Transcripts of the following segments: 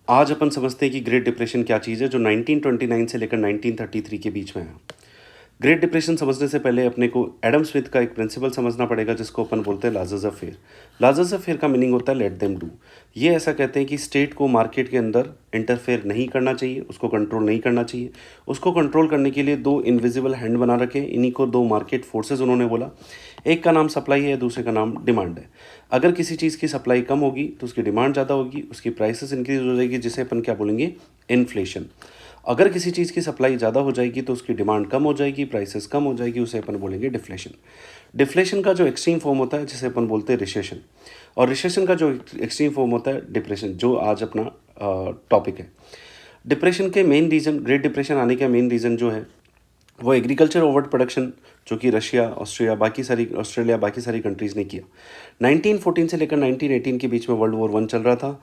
आज अपन समझते हैं कि ग्रेट डिप्रेशन क्या चीज़ है, जो 1929 से लेकर 1933 के बीच में है। ग्रेट डिप्रेशन समझने से पहले अपने को एडम स्मिथ का एक प्रिंसिपल समझना पड़ेगा, जिसको अपन बोलते हैं लाजर्स अफेयर। लाजर्स अफेयर का मीनिंग होता है लेट देम डू। ये ऐसा कहते हैं कि स्टेट को मार्केट के अंदर इंटरफेयर नहीं करना चाहिए, उसको कंट्रोल नहीं करना चाहिए। उसको कंट्रोल करने के लिए दो इनविजिबल हैंड बना रखे, इन्हीं को दो मार्केट फोर्सेज उन्होंने बोला। एक का नाम सप्लाई है, दूसरे का नाम डिमांड है। अगर किसी चीज़ की सप्लाई कम होगी तो उसकी डिमांड ज़्यादा होगी, उसकी प्राइसेस इंक्रीज हो जाएगी, जिसे अपन क्या बोलेंगे, इन्फ्लेशन। अगर किसी चीज़ की सप्लाई ज़्यादा हो जाएगी तो उसकी डिमांड कम हो जाएगी, प्राइसेस कम हो जाएगी, उसे अपन बोलेंगे डिफ्लेशन। डिफ्लेशन का जो एक्सट्रीम फॉर्म होता है जिसे अपन बोलते हैं रिसेशन, और रिसेशन का जो एक्सट्रीम फॉर्म होता है डिप्रेशन, जो आज अपना टॉपिक है। डिप्रेशन के मेन रीज़न, ग्रेट डिप्रेशन आने का मेन रीज़न जो है वो एग्रीकल्चर ओवर प्रोडक्शन, जो कि रशिया, ऑस्ट्रेलिया बाकी सारी कंट्रीज़ ने किया। 1914 से लेकर 1918 के बीच में वर्ल्ड वॉर वन चल रहा था।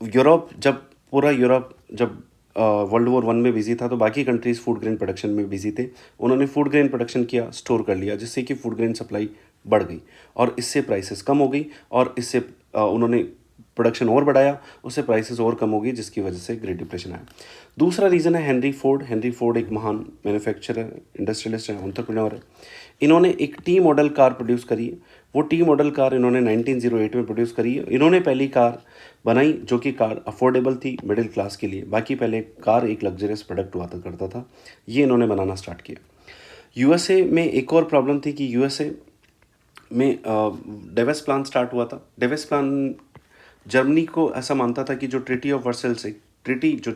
पूरा यूरोप जब वर्ल्ड वॉर वन में बिजी था, तो बाकी कंट्रीज़ फूड ग्रेन प्रोडक्शन में बिजी थे। उन्होंने फूड ग्रेन प्रोडक्शन किया, स्टोर कर लिया, जिससे कि फूड ग्रेन सप्लाई बढ़ गई और इससे प्राइसेस कम हो गई, और इससे उन्होंने प्रोडक्शन और बढ़ाया, उससे प्राइसेस और कम हो गई, जिसकी वजह से ग्रेट डिप्रेशन आया। दूसरा रीज़न है हेनरी फोर्ड। हेनरी फोर्ड एक महान मैन्युफैक्चरर, इंडस्ट्रियलिस्ट है, एंटरप्रेन्योर है। इन्होंने एक टी मॉडल कार प्रोड्यूस करी है। वो टी मॉडल कार इन्होंने 1908 में प्रोड्यूस करी है। इन्होंने पहली कार बनाई जो कि कार अफोर्डेबल थी मिडिल क्लास के लिए। बाकी पहले कार एक लग्जरियस प्रोडक्ट हुआ करता था, ये इन्होंने बनाना स्टार्ट किया। यूएसए में एक और प्रॉब्लम थी कि यूएसए में डेवेस प्लान स्टार्ट हुआ था। डेवेस प्लान जर्मनी को ऐसा मानता था कि जो ट्रीटी ऑफ वर्सेल्स, एक ट्रीटी जो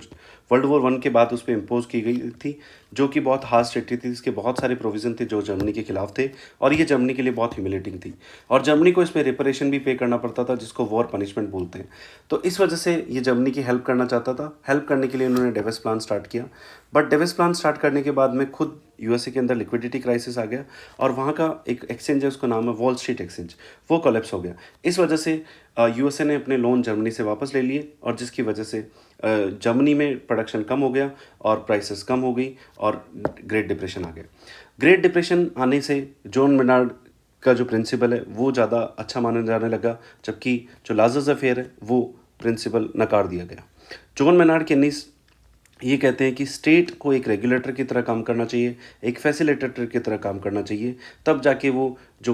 वर्ल्ड वॉर वन के बाद उस पर इम्पोज की गई थी, जो कि बहुत हार्श ट्रीटी थी, इसके बहुत सारे प्रोविज़न थे जो जर्मनी के खिलाफ थे, और ये जर्मनी के लिए बहुत ह्यूमिलेटिंग थी, और जर्मनी को इसमें रिपरेशन भी पे करना पड़ता था, जिसको वॉर पनिशमेंट बोलते हैं। तो इस वजह से ये जर्मनी की हेल्प करना चाहता था। हेल्प करने के लिए उन्होंने डेवेस प्लान स्टार्ट किया, बट डेवेस प्लान स्टार्ट करने के बाद में खुद यूएसए के अंदर लिक्विडिटी क्राइसिस आ गया, और वहाँ का एक एक्सचेंज है, उसका नाम है वॉल स्ट्रीट एक्सचेंज, वो कोलैप्स हो गया। इस वजह से यूएसए ने अपने लोन जर्मनी से वापस ले लिए, और जिसकी वजह से जर्मनी में प्रोडक्शन कम हो गया और प्राइसेस कम हो गई, और ग्रेट डिप्रेशन आ गया। ग्रेट डिप्रेशन आने से जॉन मेनार्ड का जो प्रिंसिपल है वो ज़्यादा अच्छा माना जाने लगा, जबकि जो लाजर्स अफेयर है वो प्रिंसिपल नकार दिया गया। जॉन मेनार्ड के ये कहते हैं कि स्टेट को एक रेगुलेटर की तरह काम करना चाहिए, एक फैसिलिटेटर की तरह काम करना चाहिए, तब जाके वो जो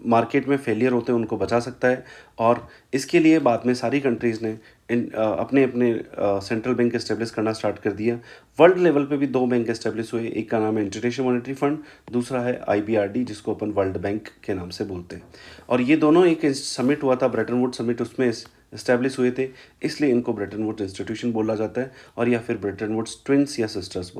मार्केट में फेलियर होते हैं उनको बचा सकता है। और इसके लिए बाद में सारी कंट्रीज़ ने अपने अपने सेंट्रल बैंक इस्टेब्लिश करना स्टार्ट कर दिया। वर्ल्ड लेवल पे भी दो बैंक इस्टेब्लिश हुए, एक का नाम है इंटरनेशनल मॉनेटरी फंड, दूसरा है आईबीआरडी, जिसको अपन वर्ल्ड बैंक के नाम से बोलते हैं। और ये दोनों एक समिट हुआ था, ब्रेटन वुड्स समिट, उसमें इस्टेब्लिश हुए थे, इसलिए इनको ब्रेटन वुड्स इंस्टीट्यूशन बोला जाता है, और या फिर ब्रेटन वुड्स ट्विंस या सिस्टर्स बोलते हैं।